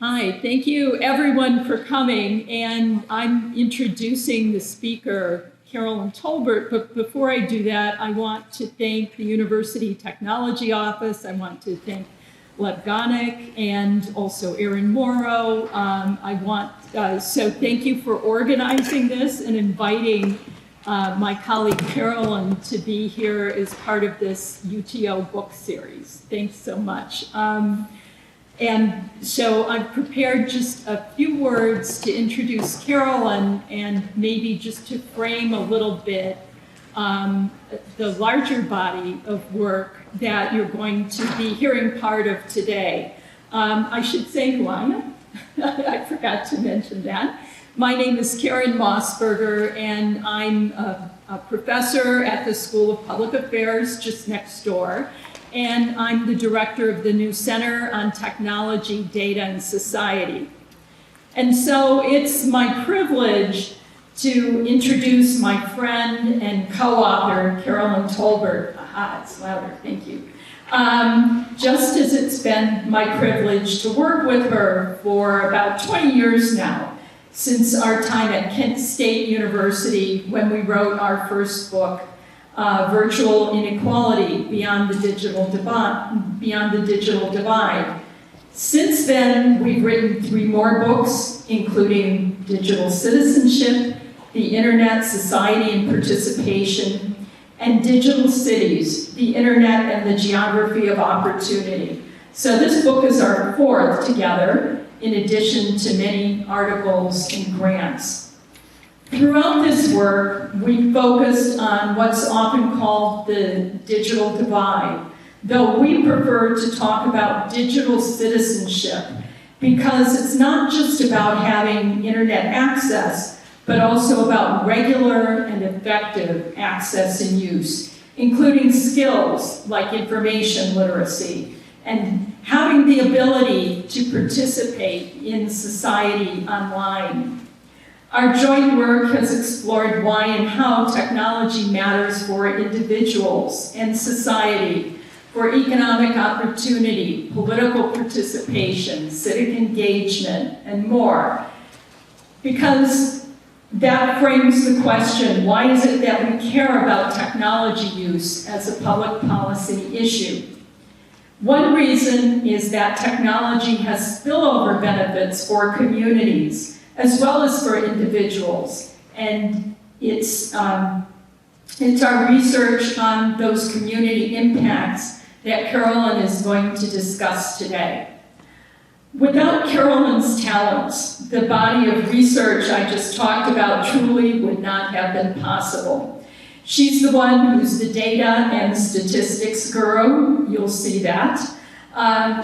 Hi, thank you everyone for coming, and I'm introducing the speaker, Carolline Tolbert, but before I do that, I want to thank the University Technology Office. I want to thank Lev Gonick and also Erin Morrow. So thank you for organizing this and inviting my colleague Carolyn to be here as part of this UTO book series. Thanks so much. And so I've prepared just a few words to introduce Carolyn and maybe just to frame a little bit the larger body of work that you're going to be hearing part of today. I should say who I am. I forgot to mention that. My name is Karen Mossberger, and I'm a professor at the School of Public Affairs just next door. And I'm the director of the new Center on Technology, Data, and Society. And so it's my privilege to introduce my friend and co-author, Carolline Tolbert. Aha, it's louder, thank you. Just as it's been my privilege to work with her for about 20 years now, since our time at Kent State University when we wrote our first book, Virtual Inequality Beyond the Digital Divide. Since then, we've written 3 more books, including Digital Citizenship, The Internet, Society and Participation, and Digital Cities, The Internet and the Geography of Opportunity. So this book is our 4th together, in addition to many articles and grants. Throughout this work, we focused on what's often called the digital divide, though we prefer to talk about digital citizenship because it's not just about having internet access, but also about regular and effective access and use, including skills like information literacy and having the ability to participate in society online. Our joint work has explored why and how technology matters for individuals and society, for economic opportunity, political participation, civic engagement, and more. Because that frames the question, why is it that we care about technology use as a public policy issue? One reason is that technology has spillover benefits for communities, as well as for individuals. And it's our research on those community impacts that Carolyn is going to discuss today. Without Carolyn's talents, the body of research I just talked about truly would not have been possible. She's the one who's the data and statistics guru, you'll see that.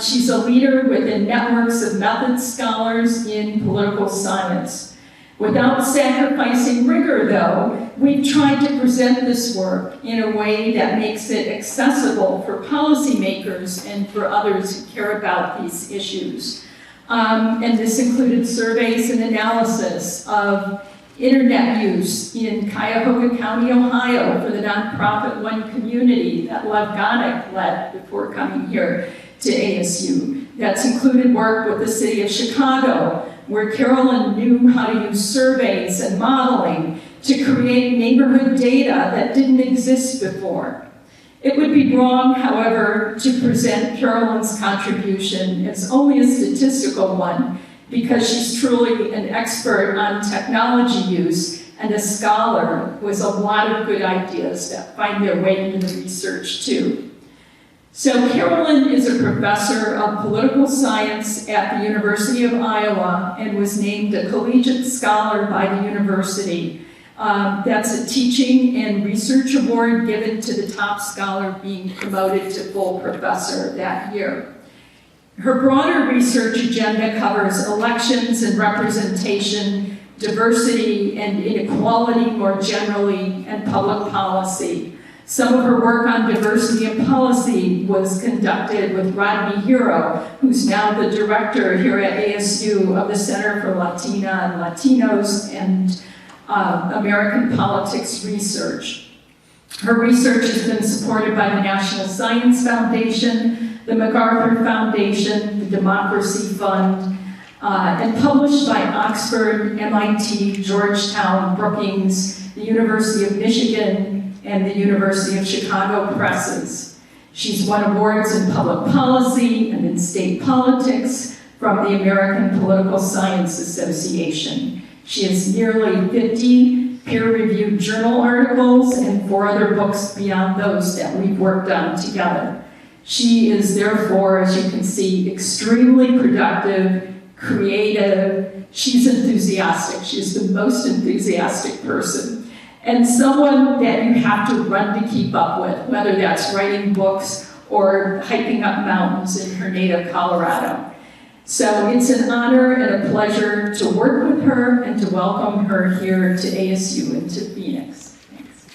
She's a leader within networks of methods scholars in political science. Without sacrificing rigor, though, we've tried to present this work in a way that makes it accessible for policymakers and for others who care about these issues. And this included surveys and analysis of internet use in Cuyahoga County, Ohio, for the nonprofit One Community that Lev Gonick led before coming here to ASU. That's included work with the city of Chicago, where Carolyn knew how to use surveys and modeling to create neighborhood data that didn't exist before. It would be wrong, however, to present Carolyn's contribution as only a statistical one, because she's truly an expert on technology use and a scholar with a lot of good ideas that find their way into the research too. So Carolyn is a professor of political science at the University of Iowa and was named a collegiate scholar by the university. That's a teaching and research award given to the top scholar being promoted to full professor that year. Her broader research agenda covers elections and representation, diversity and inequality more generally, and public policy. Some of her work on diversity and policy was conducted with Rodney Hero, who's now the director here at ASU of the Center for Latina and Latinos and American Politics Research. Her research has been supported by the National Science Foundation, the MacArthur Foundation, the Democracy Fund, and published by Oxford, MIT, Georgetown, Brookings, the University of Michigan, and the University of Chicago presses. She's won awards in public policy and in state politics from the American Political Science Association. She has nearly 50 peer-reviewed journal articles and 4 other books beyond those that we've worked on together. She is therefore, as you can see, extremely productive, creative. She's enthusiastic. She's the most enthusiastic person. And someone that you have to run to keep up with, whether that's writing books or hiking up mountains in her native Colorado. So it's an honor and a pleasure to work with her and to welcome her here to ASU and to Phoenix. Thanks.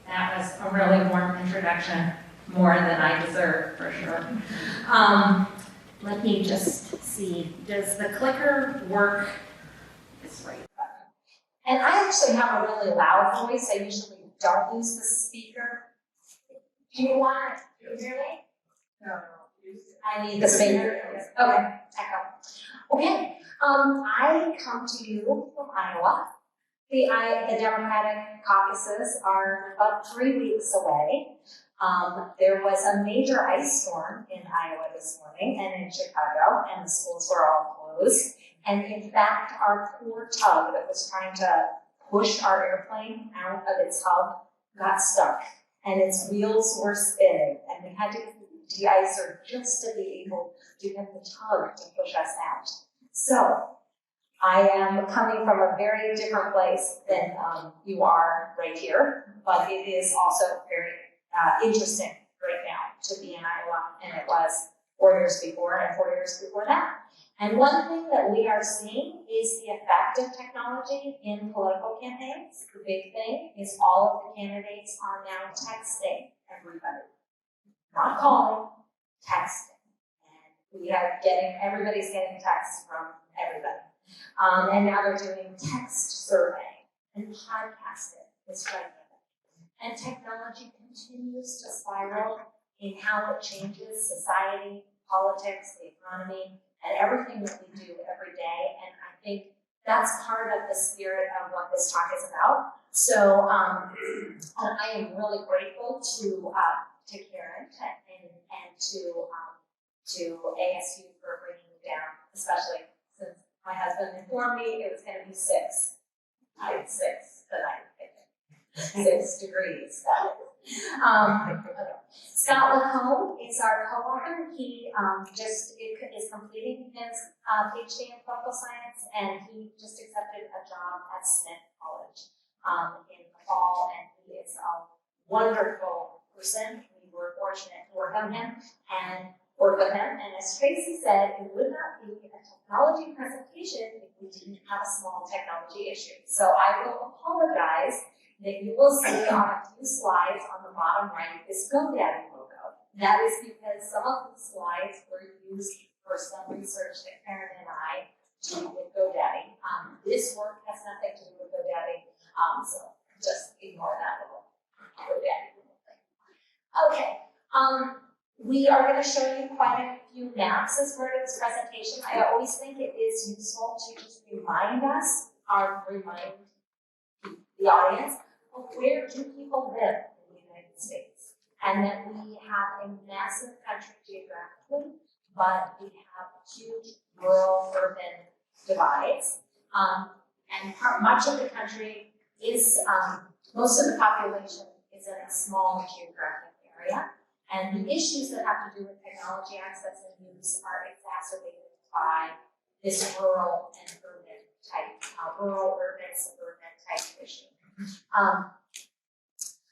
That was a really warm introduction, more than I deserve, for sure. Let me just see, does the clicker work? This right button. And I actually have a really loud voice. I usually don't use the speaker. Do you want to hear me? No. I need the speaker. Okay, echo. Okay, I come to you from Iowa. The Democratic caucuses are about 3 weeks away. There was a major ice storm in Iowa this morning and in Chicago, and the schools were all closed. And in fact, our poor tug that was trying to push our airplane out of its hub got stuck, and its wheels were spinning, and we had to de-icer just to be able to get the tug to push us out. So, I am coming from a very different place than you are right here, but it is also very interesting right now to be in Iowa, and it was 4 years before and 4 years before that. And one thing that we are seeing is the effect of technology in political campaigns. The big thing is all of the candidates are now texting everybody. Not calling, texting. And everybody's getting texts from everybody. And now they're doing text survey and podcasting. It's right there. And technology continues to spiral in how it changes society, politics, the economy, and everything that we do every day. And I think that's part of the spirit of what this talk is about. So I am really grateful to Karen and to ASU for bringing me down, especially since my husband informed me it was going to be 6. I had 6 tonight. 6 degrees. Scott Lacombe is our co-author. He is completing his PhD in political science, and he just accepted a job at Smith College in the fall, and he is a wonderful person. We were fortunate to work with him, and as Tracy said, it would not be a technology presentation if we didn't have a small technology issue. So I will apologize that you will see on a few slides on the bottom right this GoDaddy logo. That is because some of the slides were used for some research that Karen and I did with GoDaddy. This work has nothing to do with GoDaddy, so just ignore that little GoDaddy little thing. Okay, we are going to show you quite a few maps as part of this presentation. I always think it is useful to just remind the audience, of where do people live in the United States? And that we have a massive country geographically, but we have huge rural-urban divides. And much of the country is, most of the population is in a small geographic area. And the issues that have to do with technology access and use are exacerbated by this rural and urban type, rural-urban, suburban type issue.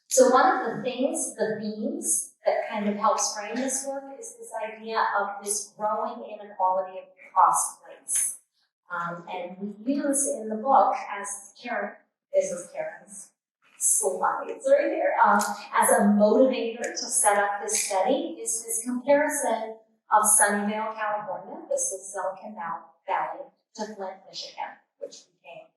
So one of the themes that kind of helps frame this work is this idea of this growing inequality across place. And we use in the book, as Karen, this is Karen's slides right here, as a motivator to set up this study is this comparison of Sunnyvale, California, this is Silicon Valley, to Flint, Michigan, which became,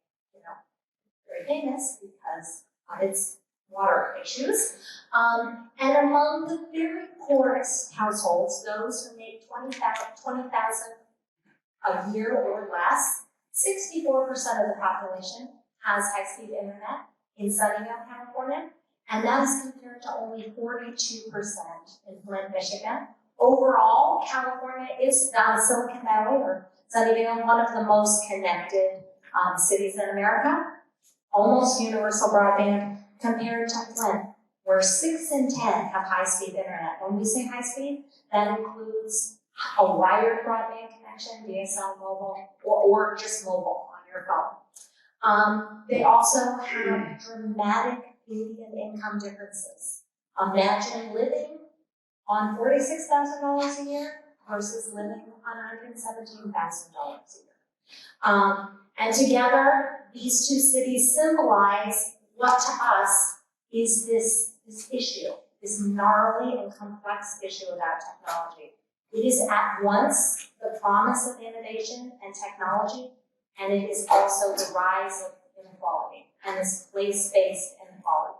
very famous because it's water issues. And among the very poorest households, those who make $20,000 a year or less, 64% of the population has high-speed internet in Sunnyvale, California, and that is compared to only 42% in Flint, Michigan. Overall, California is Silicon Valley or Sunnyvale, one of the most connected cities in America, almost universal broadband, compared to Flint, where 6 in 10 have high-speed internet. When we say high-speed, that includes a wired broadband connection, DSL mobile, or just mobile on your phone. They also have dramatic median income differences. Imagine living on $46,000 a year versus living on $117,000 a year. And together, these two cities symbolize what to us is this issue, this gnarly and complex issue about technology. It is at once the promise of innovation and technology, and it is also the rise of inequality and this place-based inequality.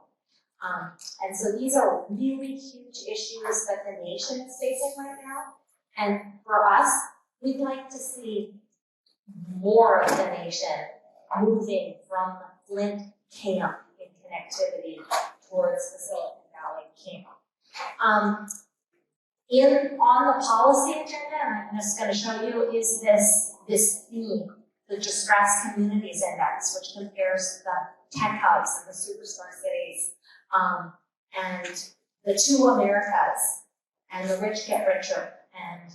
And so these are really huge issues that the nation is facing right now. And for us, we'd like to see more of the nation moving from the Flint camp in connectivity towards the Silicon Valley camp. On the policy agenda, and I'm just going to show you, is this theme, the Distressed Communities Index, which compares the tech hubs and the superstar cities, and the two Americas, and the rich get richer. And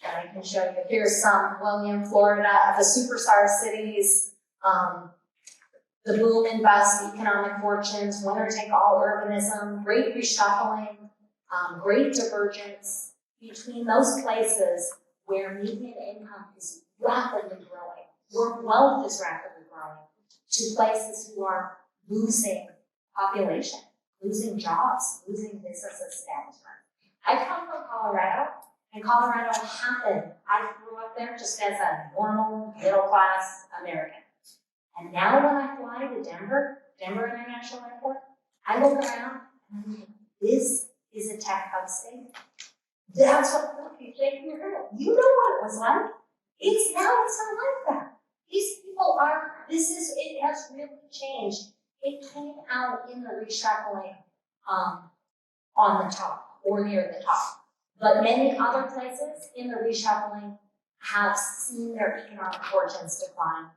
I can show you, here's some William, Florida, the superstar cities, the boom and bust economic fortunes, winner-take-all urbanism, great reshuffling, great divergence between those places where median income is rapidly growing, where wealth is rapidly growing, to places who are losing population, losing jobs, losing business establishment. I come from Colorado, and Colorado happened. I grew up there just as a normal middle-class American. And now when I fly to Denver International Airport, I look around and I'm like, this is a tech hub state. That's what you're shaking your head. You know what it was like. It's not like that. These people it has really changed. It came out in the reshuffling on the top or near the top. But many other places in the reshuffling have seen their economic fortunes decline.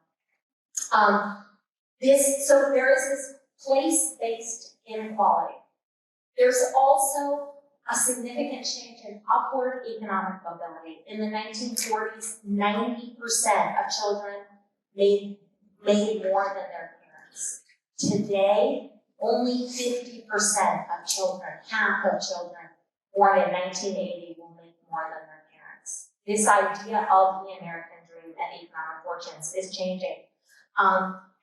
So there is this place-based inequality. There's also a significant change in upward economic mobility. In the 1940s, 90% of children made more than their parents. Today, only 50% of children, half of children born in 1980 will make more than their parents. This idea of the American dream and economic fortunes is changing.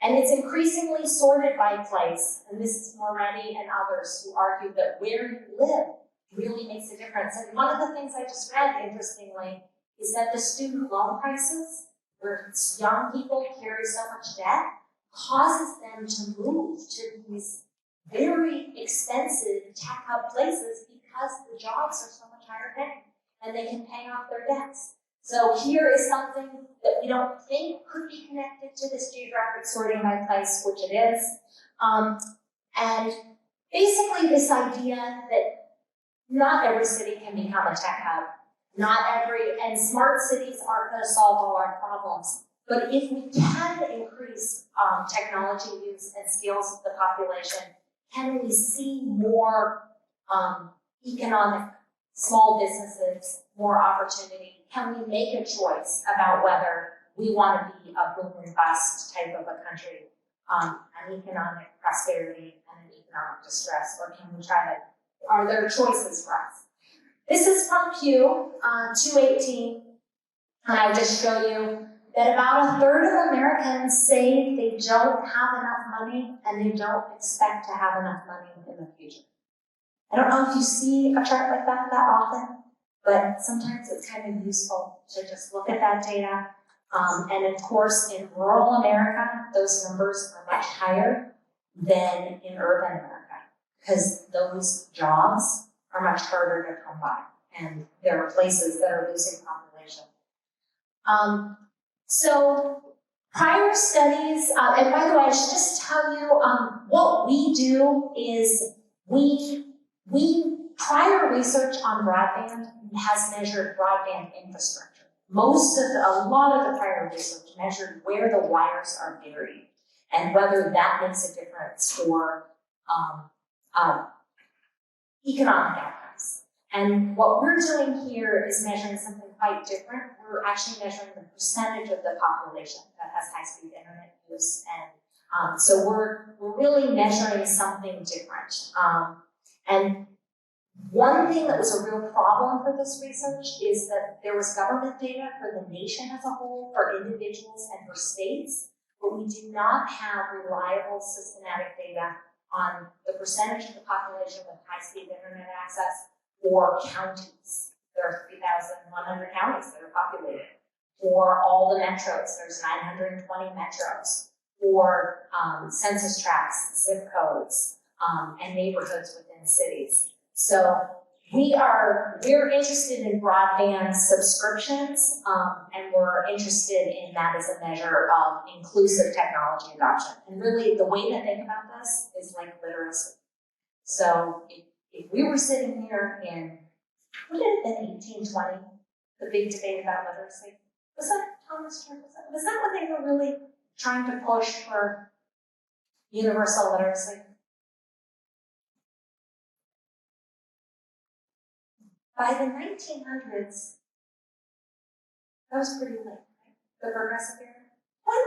And it's increasingly sorted by place, and this is Moretti and others who argue that where you live really makes a difference. And one of the things I just read, interestingly, is that the student loan crisis, where young people carry so much debt, causes them to move to these very expensive tech hub places because the jobs are so much higher paying, and they can pay off their debts. So here is something that we don't think could be connected to this geographic sorting by place, which it is. And basically this idea that not every city can become a tech hub. And smart cities aren't going to solve all our problems. But if we can increase technology use and skills of the population, can we see more economic small businesses, more opportunity? Can we make a choice about whether we want to be a boom and bust type of a country, an economic prosperity and an economic distress, or can we are there choices for us? This is from Pew, 218, and I just show you that about a third of Americans say they don't have enough money and they don't expect to have enough money in the future. I don't know if you see a chart like that often, but sometimes it's kind of useful to just look at that data. And of course, in rural America, those numbers are much higher. than in urban America, because those jobs are much harder to come by, and there are places that are losing population. So prior studies, and by the way, I should just tell you, what we do is prior research on broadband has measured broadband infrastructure. A lot of the prior research measured where the wires are buried and whether that makes a difference for economic outcomes. And what we're doing here is measuring something quite different. We're actually measuring the percentage of the population that has high-speed internet use, and so we're really measuring something different. And one thing that was a real problem for this research is that there was government data for the nation as a whole, for individuals and for states, but we did not have reliable systematic data on the percentage of the population with high-speed internet access for counties. There are 3,100 counties that are populated. For all the metros, there's 920 metros. For census tracts, zip codes, and neighborhoods within cities. So we're interested in broadband subscriptions, and we're interested in that as a measure of inclusive technology adoption. And really, the way to think about this is like literacy. So if we were sitting here in, would it have been 1820, the big debate about literacy? Was that Thomas Jefferson? Was that when they were really trying to push for universal literacy? By the 1900s, that was pretty late, right? The progressive era. When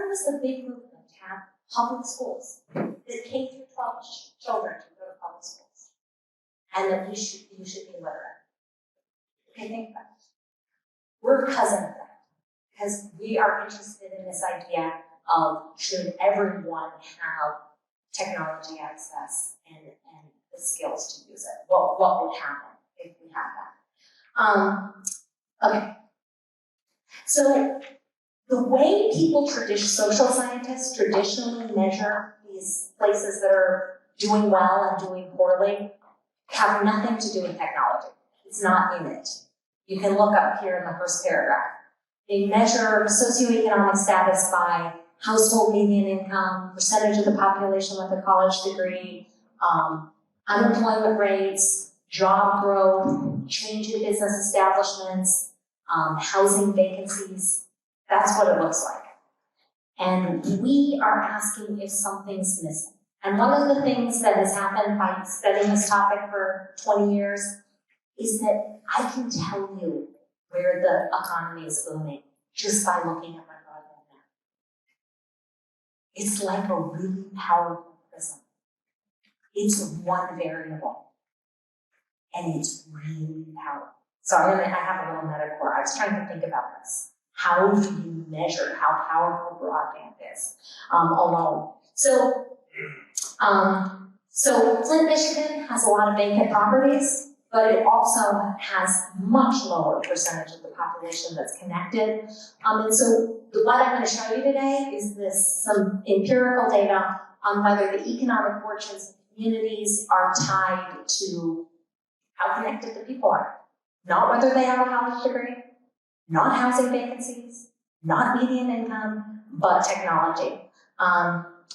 was the big movement to have public schools? That K through 12 children to go to public schools. And that you should be literate. Okay, think about it. We're a cousin of that. Because we are interested in this idea of should everyone have technology access and the skills to use it. What would happen if we had that? Okay. So the way social scientists traditionally measure these places that are doing well and doing poorly have nothing to do with technology. It's not in it. You can look up here in the first paragraph. They measure socioeconomic status by household median income, percentage of the population with a college degree, unemployment rates, job growth, change in business establishments, housing vacancies. That's what it looks like. And we are asking if something's missing. And one of the things that has happened by studying this topic for 20 years is that I can tell you where the economy is booming just by looking at my broadband map. It's like a really powerful prism. It's one variable, and it's really powerful. So I have a little metaphor. I was trying to think about this. How do you measure how powerful broadband is alone? So Flint, Michigan has a lot of vacant properties, but it also has much lower percentage of the population that's connected. And so what I'm going to show you today is some empirical data on whether the economic fortunes of communities are tied to how connected the people are. Not whether they have a college degree, not housing vacancies, not median income, but technology.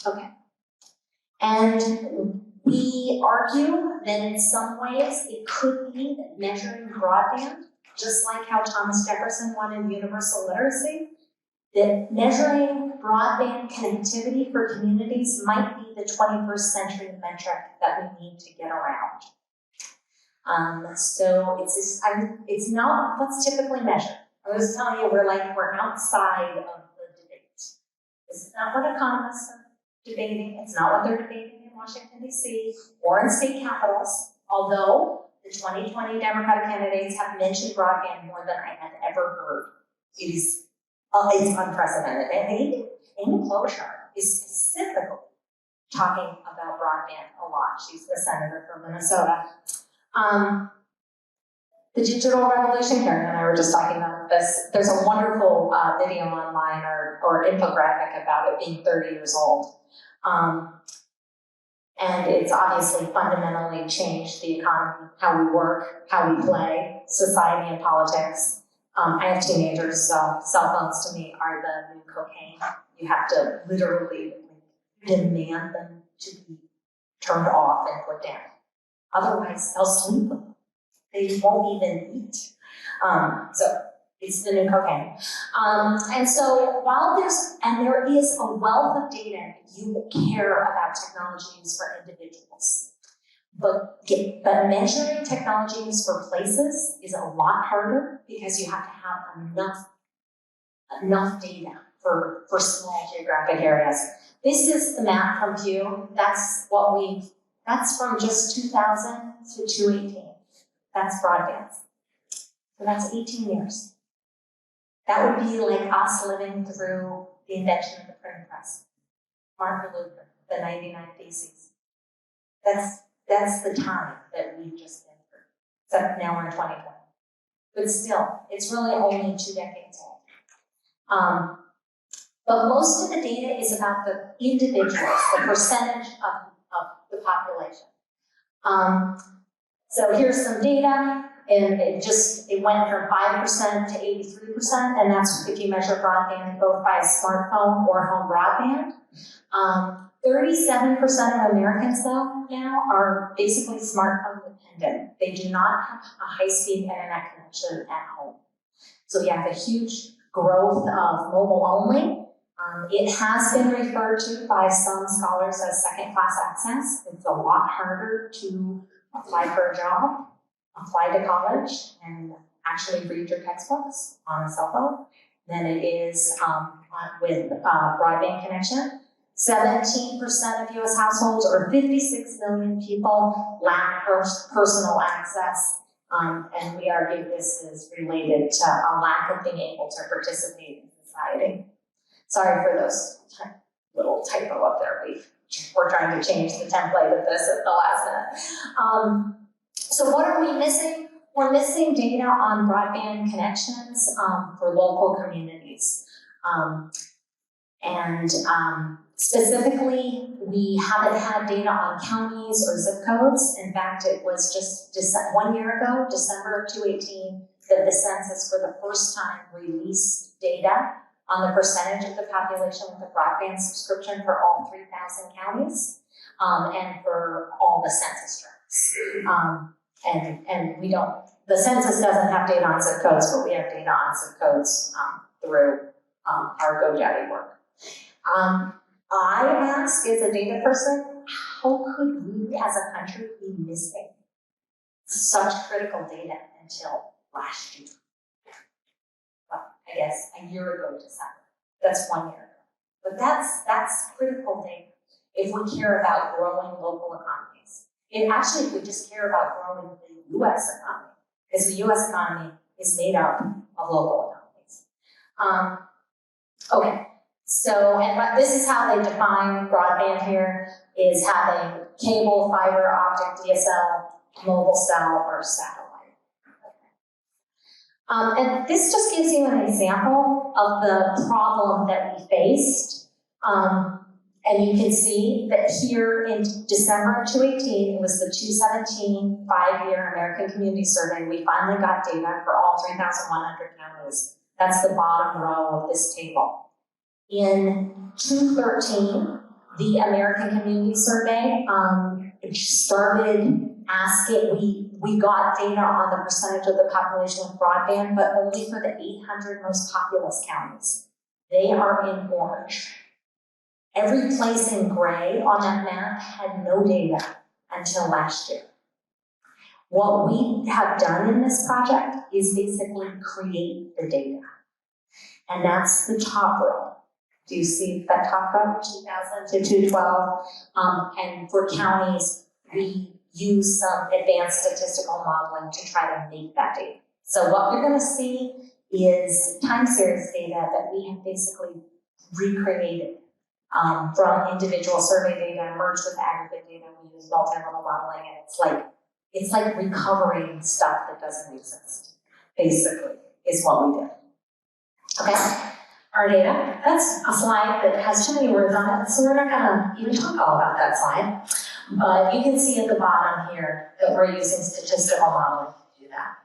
Okay. And we argue that in some ways it could be that measuring broadband, just like how Thomas Jefferson wanted universal literacy, that measuring broadband connectivity for communities might be the 21st century metric that we need to get around. So it's not what's typically measured. I was telling you, we're outside of the debate. This is not what economists are debating. It's not what they're debating in Washington, D.C. or in state capitals, although the 2020 Democratic candidates have mentioned broadband more than I had ever heard. It's unprecedented. And Amy Klobuchar is specifically talking about broadband a lot. She's the senator from Minnesota. The digital revolution, Karen and I were just talking about this. There's a wonderful video online or infographic about it being 30 years old. And it's obviously fundamentally changed the economy, how we work, how we play, society and politics. I have teenagers, so cell phones to me are the new cocaine. You have to literally demand them to be turned off and put down. Otherwise, they'll sleep with them. They won't even eat. So it's the new cocaine. And so while there is a wealth of data, you care about technology use for individuals. But measuring technology use for places is a lot harder because you have to have enough data for small geographic areas. This is the map from Pew. That's from just 2000 to 2018. That's broadband. So that's 18 years. That would be like us living through the invention of the printing press. Martin Luther, the 99 Theses. That's the time that we've just been through. Except now we're in 2020. But still, it's really only 2 decades old. But most of the data is about the individuals, the percentage of the population. So here's some data, and it went from 5% to 83%, and that's if you measure broadband both by a smartphone or home broadband. 37% of Americans, though, now are basically smartphone dependent. They do not have a high-speed internet connection at home. So you have a huge growth of mobile only. It has been referred to by some scholars as second-class access. It's a lot harder to apply for a job, apply to college, and actually read your textbooks on a cell phone than it is with broadband connection. 17% of U.S. households, or 56 million people, lack personal access, and we argue this is related to a lack of being able to participate in society. Sorry for those little typo up there. We're trying to change the template of this at the last minute. So what are we missing? We're missing data on broadband connections for local communities. Specifically, we haven't had data on counties or zip codes. In fact, it was just 1 year ago, December of 2018, that the census for the first time released data on the percentage of the population with a broadband subscription for all 3,000 counties and for all the census tracts. And we don't, the census doesn't have data on zip codes, but we have data on zip codes through our GoDaddy work. I ask, as a data person, how could we as a country be missing such critical data until last year? Well, I guess a year ago December. That's 1 year ago. But that's critical data if we care about growing local economies. And actually, if we just care about growing the U.S. economy, because the U.S. economy is made up of local economies. Okay. So, but this is how they define broadband here, is having cable, fiber, optic, DSL, mobile cell, or satellite. And this just gives you an example of the problem that we faced. And you can see that here in December of 2018, it was the 2017 5-year American Community Survey. We finally got data for all 3,100 counties. That's the bottom row of this table. In 2013, the American Community Survey started asking, we got data on the percentage of the population with broadband, but only for the 800 most populous counties. They are in orange. Every place in gray on that map had no data until last year. What we have done in this project is basically create the data. And that's the top row. Do you see that top row, 2000 to 2012? And for counties, we use some advanced statistical modeling to try to make that data. So what you're going to see is time series data that we have basically recreated from individual survey data, merged with aggregate data. We use multi-level modeling, and it's like recovering stuff that doesn't exist, basically, is what we did. Okay? our data. That's a slide that has too many words on it, so we're not gonna even talk all about that slide. But you can see at the bottom here that we're using statistical modeling to do that.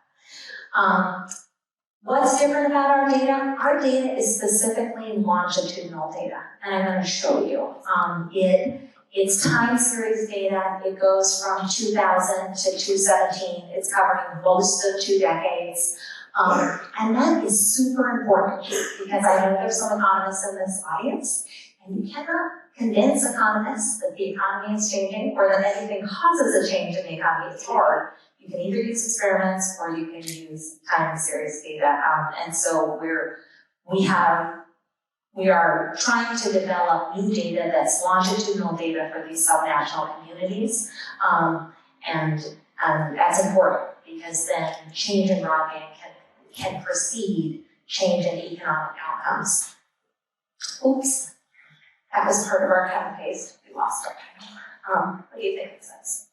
What's different about our data? Our data is specifically longitudinal data, and I'm going to show you. It's time series data. It goes from 2000 to 2017. It's covering most of 2 decades. And that is super important because I know there's some economists in this audience, and you cannot convince economists that the economy is changing or that anything causes a change in the economy. It's hard. You can either use experiments or you can use time series data. And so we are trying to develop new data that's longitudinal data for these subnational communities. And that's important because then change in broadband can precede change in economic outcomes. Oops, that was part of our cut and paste. We lost our title. What do you think it says?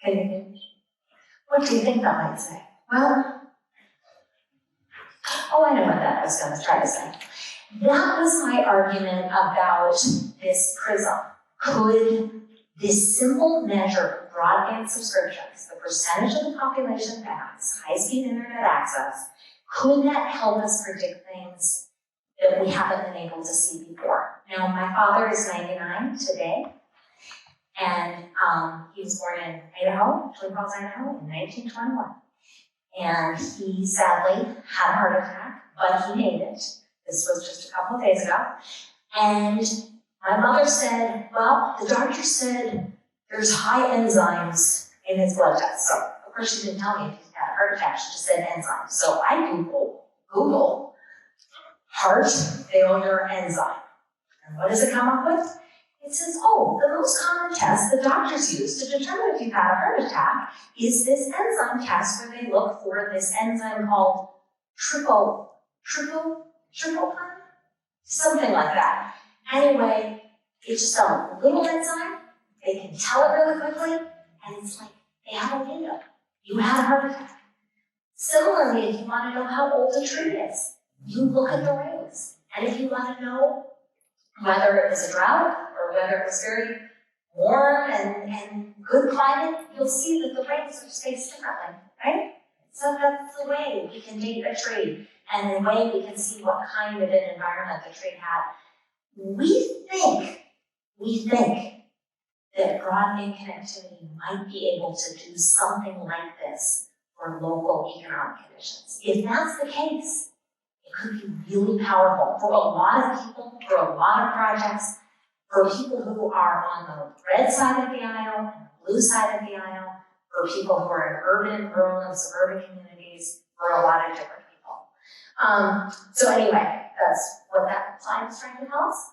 Can you hear me? What do you think that might say? Well, I know what that was going to try to say. That was my argument about this prism. Could this simple measure of broadband subscriptions, the percentage of the population that has high-speed internet access, could that help us predict things that we haven't been able to see before? Now, my father is 99 today, and he was born in Idaho, Twin Falls, Idaho, in 1921. And he sadly had a heart attack, but he made it. This was just a couple of days ago. And my mother said, well, the doctor said there's high enzymes in his blood test. So, of course, she didn't tell me if he had a heart attack, she just said enzymes. So I Google heart failure enzyme. And what does it come up with? It says, the most common test the doctors use to determine if you've had a heart attack is this enzyme test where they look for this enzyme called tryptophan? Something like that. Anyway, it's just a little enzyme. They can tell it really quickly, and it's like they have a window. You had a heart attack. Similarly, if you want to know how old a tree is, you look at the rings. And if you want to know whether it was a drought or whether it was very warm and good climate, you'll see that the rings are spaced differently, right? So that's the way we can date a tree and the way we can see what kind of an environment the tree had. We think that broadband connectivity might be able to do something like this for local economic conditions. If that's the case, it could be really powerful for a lot of people, for a lot of projects, for people who are on the red side of the aisle and the blue side of the aisle, for people who are in urban, rural, and suburban communities, for a lot of different people. So anyway, that's what that slide is trying to tell us.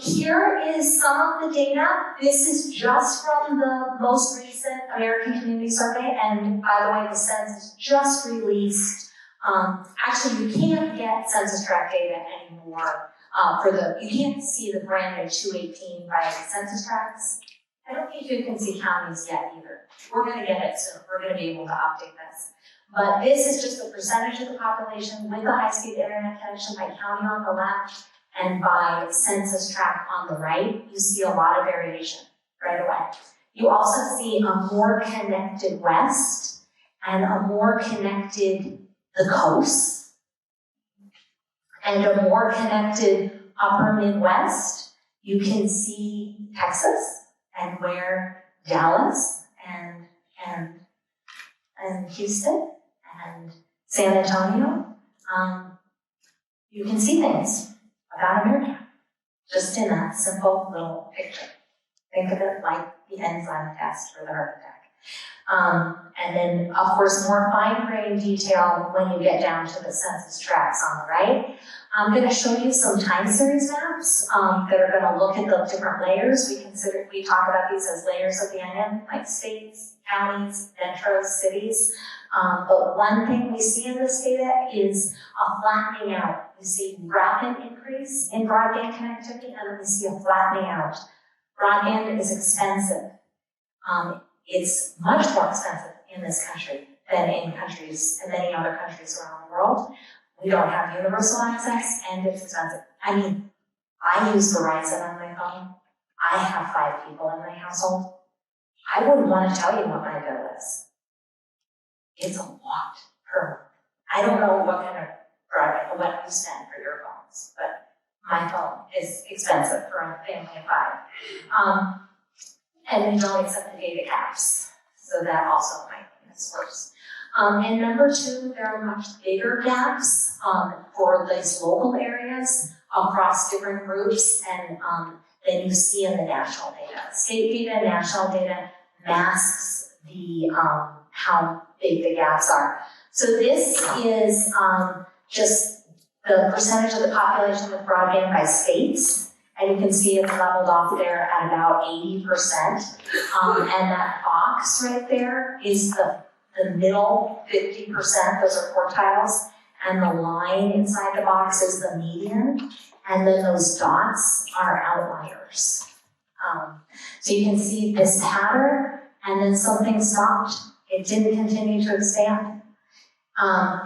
Here is some of the data. This is just from the most recent American Community Survey, and by the way, the census just released. Actually, you can't get census tract data anymore. You can't see the brand new 218 by census tracts. I don't think you can see counties yet either. We're going to get it soon. We're going to be able to update this. But this is just the percentage of the population with a high-speed internet connection by county on the left and by census tract on the right. You see a lot of variation right away. You also see a more connected West and a more connected the coast and a more connected upper Midwest. You can see Texas and where Dallas and Houston and San Antonio. You can see things about America just in that simple little picture. Think of it like the enzyme test for the heart attack. And then, of course, more fine-grained detail when you get down to the census tracts on the right. I'm going to show you some time series maps that are going to look at the different layers. We talk about these as layers of the onion, like states, counties, metros, cities. But one thing we see in this data is a flattening out. We see rapid increase in broadband connectivity, and then we see a flattening out. Broadband is expensive. It's much more expensive in this country than in many other countries around the world. we don't have universal access, and it's expensive. I mean, I use Verizon on my phone. I have 5 people in my household. I wouldn't want to tell you what my bill is. It's a lot per month. I don't know what kind of broadband, what you spend for your phones, but my phone is expensive for a family of 5. And we don't accept the data caps, so that also might make this worse. And number 2, there are much bigger gaps for these local areas across different groups and than you see in the national data. State data, national data masks the how big the gaps are. So this is just the percentage of the population with broadband by states, and you can see it's leveled off there at about 80%. And that box right there is the middle 50%, those are quartiles, and the line inside the box is the median, and then those dots are outliers. So you can see this pattern, and then something stopped. It didn't continue to expand.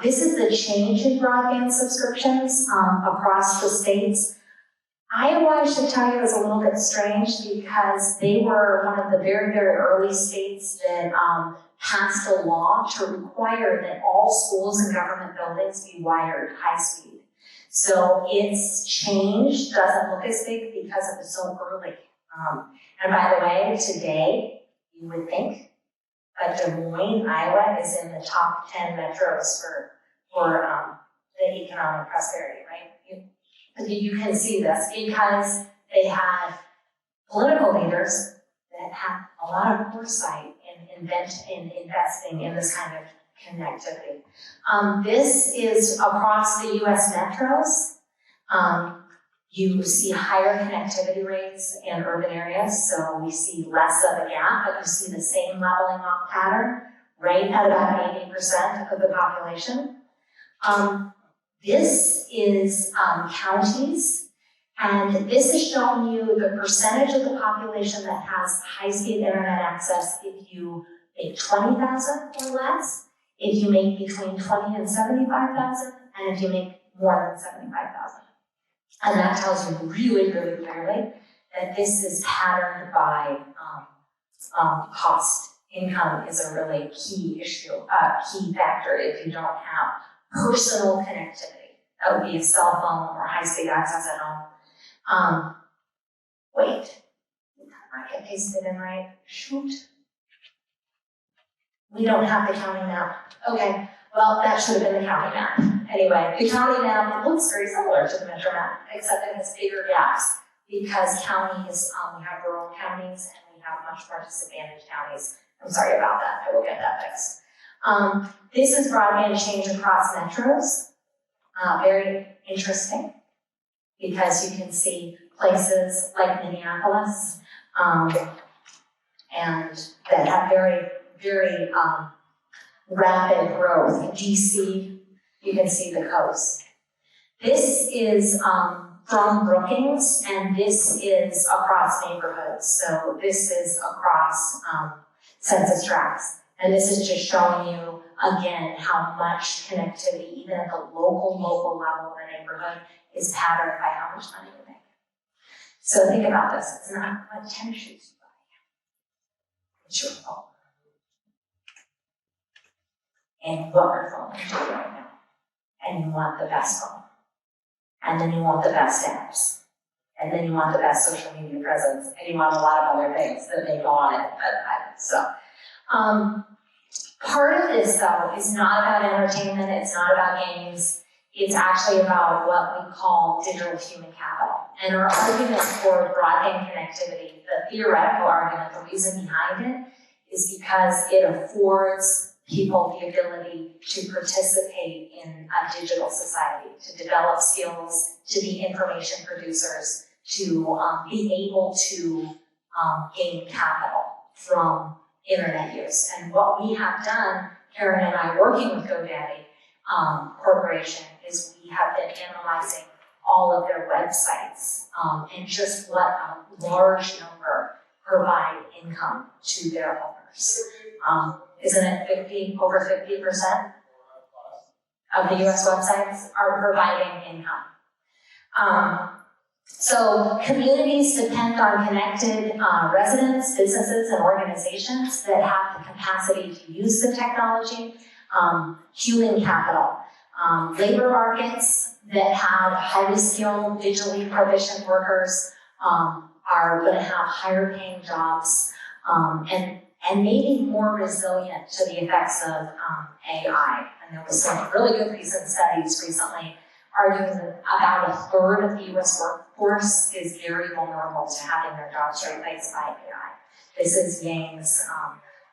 This is the change in broadband subscriptions across the states. Iowa, I should tell you, is a little bit strange because they were one of the very, very early states that passed a law to require that all schools and government buildings be wired high speed. So its change doesn't look as big because it was so early. And by the way, today, you would think that Des Moines, Iowa is in the top 10 metros for the economic prosperity, right? You can see this because they had political leaders that had a lot of foresight in investing in this kind of connectivity. This is across the US metros. You see higher connectivity rates in urban areas, so we see less of a gap, but you see the same leveling off pattern, right at about 80% of the population. This is counties, and this is showing you the percentage of the population that has high-speed internet access if you make 20,000 or less, if you make between 20 and 75,000, and if you make more than 75,000. And that tells you really, really clearly that this is patterned by cost. Income is a really key issue, key factor if you don't have personal connectivity. That would be a cell phone or high-speed access at home. Wait, did that not get pasted in right? Shoot. We don't have the county map. Okay, well, that should have been the county map. Anyway, the county map looks very similar to the metro map, except it has bigger gaps because counties, we have rural counties and we have much more disadvantaged counties. I'm sorry about that. I will get that fixed. This is broadband change across metros. Very interesting because you can see places like Minneapolis and that have very, very rapid growth. DC, you can see the coast. This is from Brookings, and this is across neighborhoods. So this is across census tracts. And this is just showing you, again, how much connectivity, even at the local level of the neighborhood, is patterned by how much money you make. So think about this. It's not what tennis shoes you buy. It's your phone. And what your phone can do right now. And you want the best phone. And then you want the best apps. And then you want the best social media presence. And you want a lot of other things that may go on it. So, part of this, though, is not about entertainment. It's not about games. It's actually about what we call digital human capital. And our argument for broadband connectivity, the theoretical argument, the reason behind it, is because it affords people the ability to participate in a digital society, to develop skills, to be information producers, to be able to gain capital from internet use. And what we have done, Karen and I working with GoDaddy Corporation, is we have been analyzing all of their websites and just what a large number provide income to their owners. Isn't it over 50%? of the US websites are providing income. So communities depend on connected residents, businesses, and organizations that have the capacity to use the technology. Human capital, labor markets that have highly skilled, digitally proficient workers are going to have higher paying jobs and maybe more resilient to the effects of AI. And there was some really good recent studies recently arguing that about a third of the US workforce is very vulnerable to having their jobs replaced by AI. This is Yang's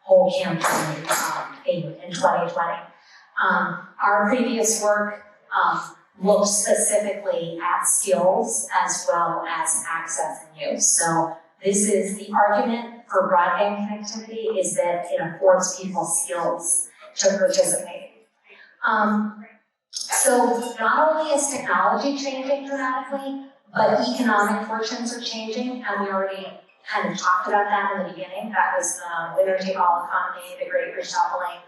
whole campaign in 2020. Our previous work looked specifically at skills as well as access and use. So this is the argument for broadband connectivity, is that it affords people skills to participate. So not only is technology changing dramatically, but economic fortunes are changing, and we already kind of talked about that in the beginning. That was the winner-take-all economy, the great reshuffling.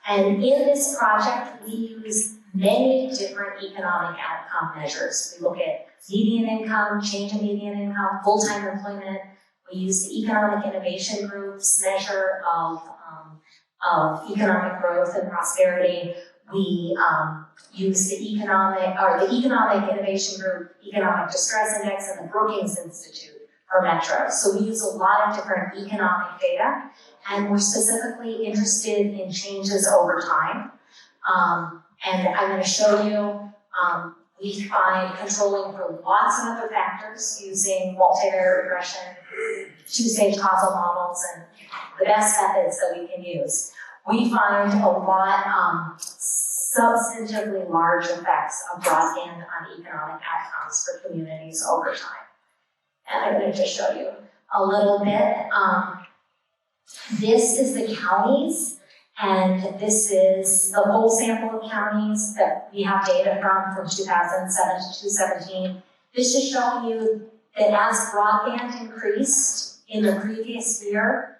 And in this project, we use many different economic outcome measures. We look at median income, change in median income, full-time employment. We use the Economic Innovation Group's measure of economic growth and prosperity. We use the Economic Innovation Group, Economic Distress Index, and the Brookings Institute for Metro. So we use a lot of different economic data, and we're specifically interested in changes over time. And I'm going to show you, we find controlling for lots of other factors using multivariate regression, two-stage causal models, and the best methods that we can use. We find a lot substantively large effects of broadband on economic outcomes for communities over time. And I'm going to just show you a little bit. This is the counties, and this is the whole sample of counties that we have data from 2007 to 2017. This is showing you that as broadband increased in the previous year,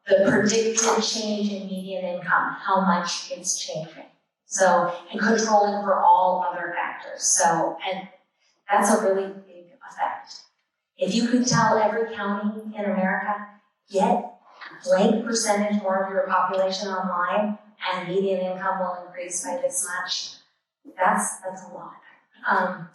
the predicted change in median income, how much it's changing. So, and controlling for all other factors. So, and that's a really big effect. If you could tell every county in America, get a blank percentage more of your population online, and median income will increase by this much, that's a lot.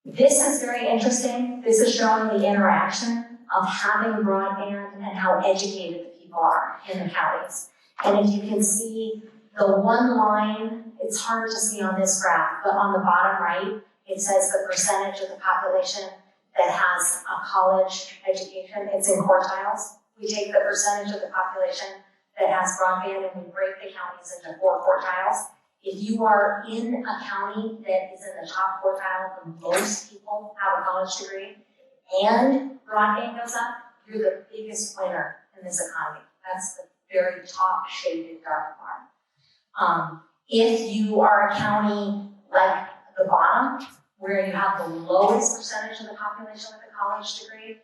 This is very interesting. This is showing the interaction of having broadband and how educated the people are in the counties. And if you can see the one line, it's hard to see on this graph, but on the bottom right, it says the percentage of the population that has a college education. It's in quartiles. We take the percentage of the population that has broadband and we break the counties into 4 quartiles. If you are in a county that is in the top quartile, and most people have a college degree, and broadband goes up, you're the biggest winner in this economy. That's the very top shaded dark bar. If you are a county like the bottom, where you have the lowest percentage of the population with a college degree,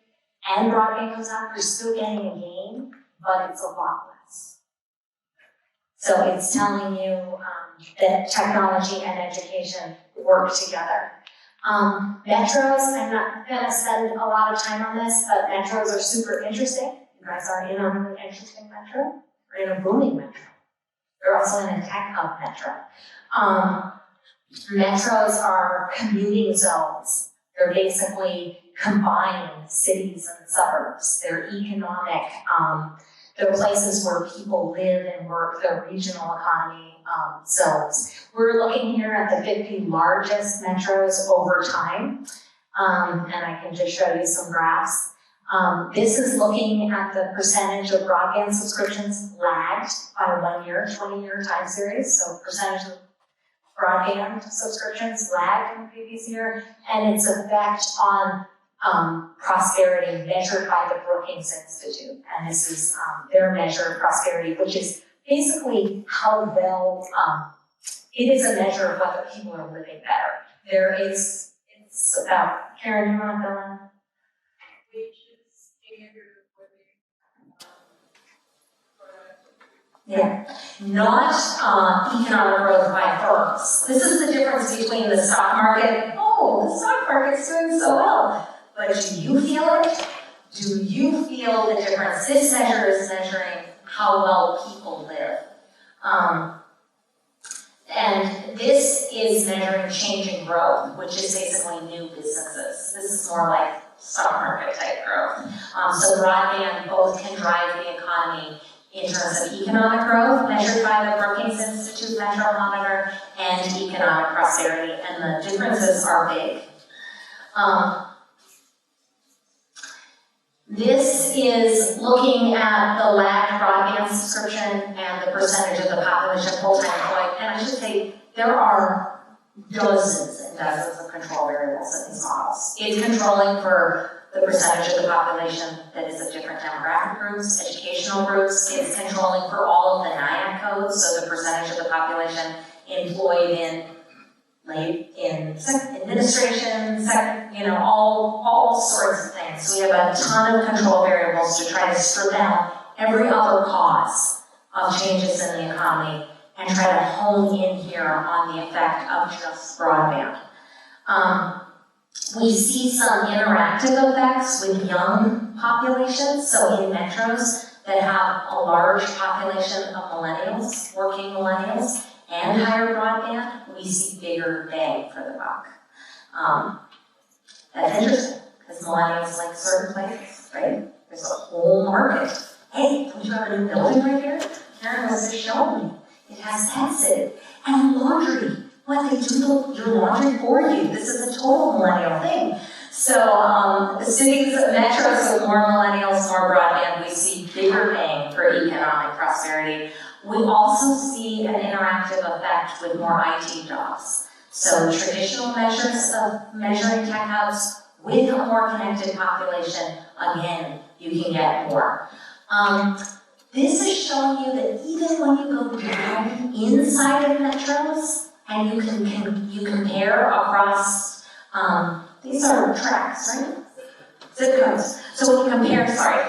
and broadband goes up, you're still getting a gain, but it's a lot less. So it's telling you that technology and education work together. Metros, I'm not going to spend a lot of time on this, but metros are super interesting. You guys are in a really interesting metro. We're in a booming metro. We're also in a tech hub metro. Metros are commuting zones. They're basically combined cities and suburbs. They're economic. They're places where people live and work. They're regional economy zones. We're looking here at the 50 largest metros over time, and I can just show you some graphs. This is looking at the percentage of broadband subscriptions lagged by 1 year, 20-year time series. So percentage of broadband subscriptions lagged in the previous year, and its effect on prosperity measured by the Brookings Institute. And this is their measure of prosperity, which is basically how well, it is a measure of whether people are living better. It's about, Karen, you want to fill in? Yeah, not economic growth by firms. This is the difference between the stock market. Oh, the stock market's doing so well. But do you feel it? Do you feel the difference? This measure is measuring how well people live. And this is measuring change in growth, which is basically new businesses. This is more like stock market type growth. So broadband both can drive the economy in terms of economic growth, measured by the Brookings Institute Metro Monitor, and economic prosperity, and the differences are big. This is looking at the lagged broadband subscription and the percentage of the population full-time employed, and I should say there are dozens and dozens of control variables in these models. It's controlling for the percentage of the population that is of different demographic groups, educational groups. It's controlling for all of the NIAC codes, so the percentage of the population employed in administration, all sorts of things. So we have a ton of control variables to try to strip out every other cause of changes in the economy and try to hone in here on the effect of just broadband. We see some interactive effects with young populations, so in metros that have a large population of millennials, working millennials, and higher broadband, we see bigger bang for the buck. That's interesting, because millennials like certain places, right? There's a whole market. Hey, don't you have a new building right here? Karen was just showing me. It has pets in it, and laundry. What, they do your laundry for you. This is a total millennial thing. So the cities, metros with more millennials, more broadband, we see bigger bang for economic prosperity. We also see an interactive effect with more IT jobs. So traditional measures of measuring tech hubs with a more connected population, again, you can get more. This is showing you that even when you go down inside of metros, and you compare across, these are tracks, right? Zip codes. So when you compare, sorry,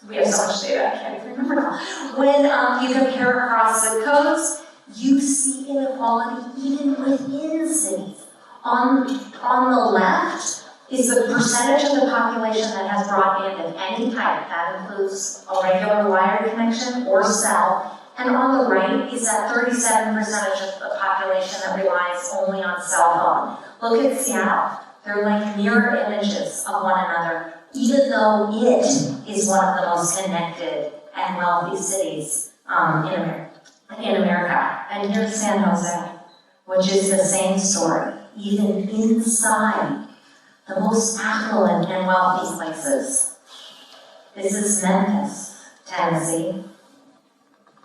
we have so much data, I can't even remember now. When you compare across zip codes, you see inequality even within cities. On the left is the percentage of the population that has broadband of any type. That includes a regular wired connection or cell. And on the right is that 37% of the population that relies only on cell phone. Look at Seattle. They're like mirror images of one another, even though it is one of the most connected and wealthy cities in America. And here's San Jose, which is the same story. Even inside the most affluent and wealthy places. This is Memphis, Tennessee.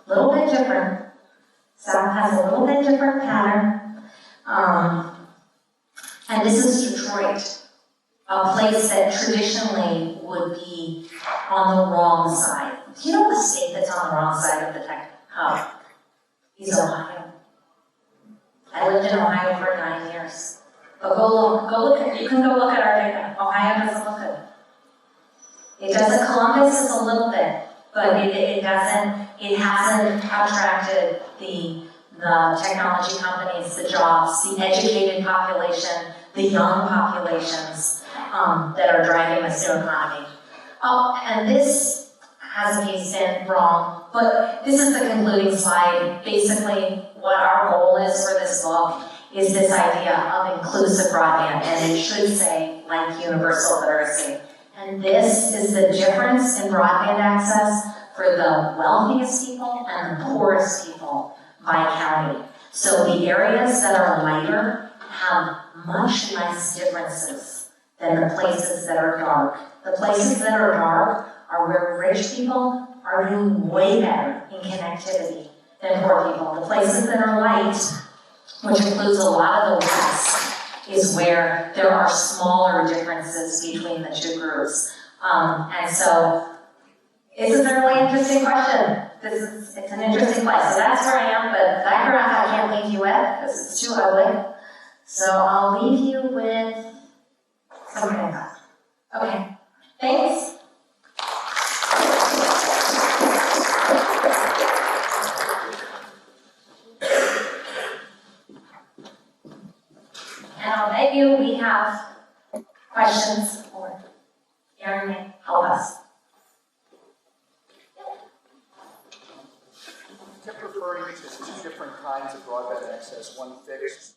A little bit different. South has a little bit different pattern. And this is Detroit, a place that traditionally would be on the wrong side. Do you know the state that's on the wrong side of the tech hub? Is Ohio. I lived in Ohio for 9 years. But you can go look at our data. Ohio doesn't look good. It doesn't, Columbus is a little bit, but it hasn't attracted the technology companies, the jobs, the educated population, the young populations that are driving this new economy. Oh, and this has a piece in wrong, but this is the concluding slide. Basically, what our goal is for this book is this idea of inclusive broadband, and it should say, like universal literacy. And this is the difference in broadband access for the wealthiest people and the poorest people by county. So the areas that are lighter have much less differences than the places that are dark. The places that are dark are where rich people are doing way better in connectivity than poor people. The places that are light, which includes a lot of the West, is where there are smaller differences between the two groups. And so it's a really interesting question. It's an interesting place. So that's where I am, but that graph I can't leave you with because it's too ugly. So I'll leave you with something like that. Okay, thanks. referring to two different kinds of broadband access, one fixed